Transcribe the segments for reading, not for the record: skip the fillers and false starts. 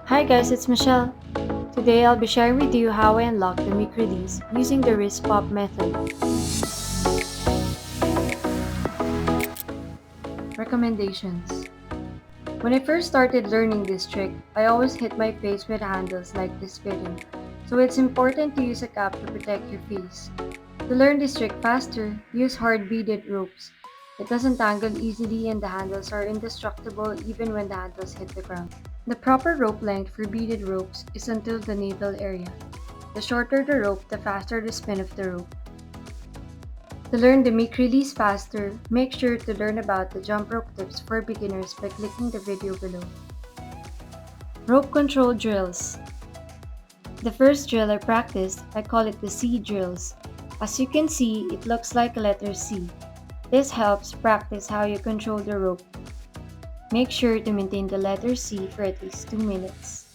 Hi guys, it's Michelle. Today I'll be sharing with you how I unlock the mic release using the wrist pop method. Recommendations. When I first started learning this trick, I always hit my face with handles like this video, so it's important to use a cap to protect your face. To learn this trick faster, use hard beaded ropes. It doesn't tangle easily and the handles are indestructible even when the handles hit the ground. The proper rope length for beaded ropes is until the navel area. The shorter the rope, the faster the spin of the rope. To learn the mic release faster, make sure to learn about the jump rope tips for beginners by clicking the video below. Rope control drills. The first drill I practiced, I call it the C drills. As you can see, it looks like a letter C. This helps practice how you control the rope. Make sure to maintain the letter C for at least 2 minutes.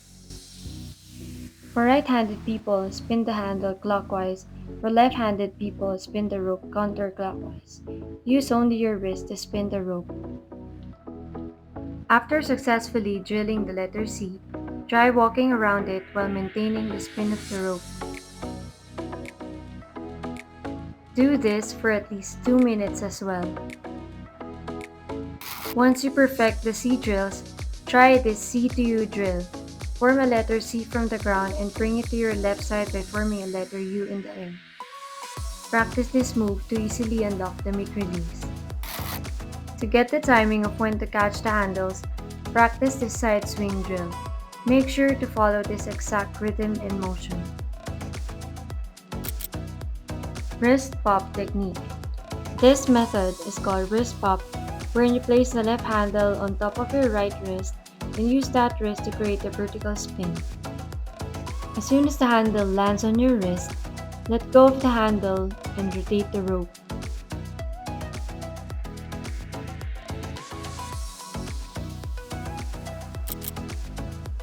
For right-handed people, spin the handle clockwise. For left-handed people, spin the rope counterclockwise. Use only your wrist to spin the rope. After successfully drilling the letter C, try walking around it while maintaining the spin of the rope. Do this for at least 2 minutes as well. Once you perfect the C drills, try this C to U drill. Form a letter C from the ground and bring it to your left side by forming a letter U in the air. Practice this move to easily unlock the mic release. To get the timing of when to catch the handles, practice this side swing drill. Make sure to follow this exact rhythm and motion. Wrist pop technique. This method is called wrist pop, wherein you place the left handle on top of your right wrist and use that wrist to create a vertical spin. As soon as the handle lands on your wrist, let go of the handle and rotate the rope.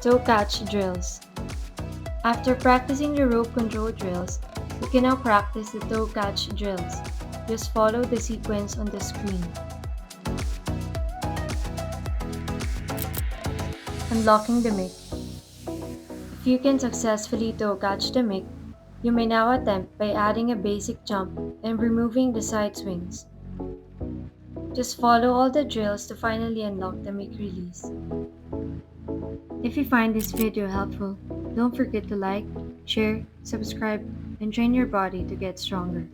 Toe catch drills. After practicing the rope control drills, you can now practice the toe catch drills. Just follow the sequence on the screen. Unlocking the mic. If you can successfully toe catch the mic, you may now attempt by adding a basic jump and removing the side swings. Just follow all the drills to finally unlock the mic release. If you find this video helpful, don't forget to like, share, subscribe, and train your body to get stronger.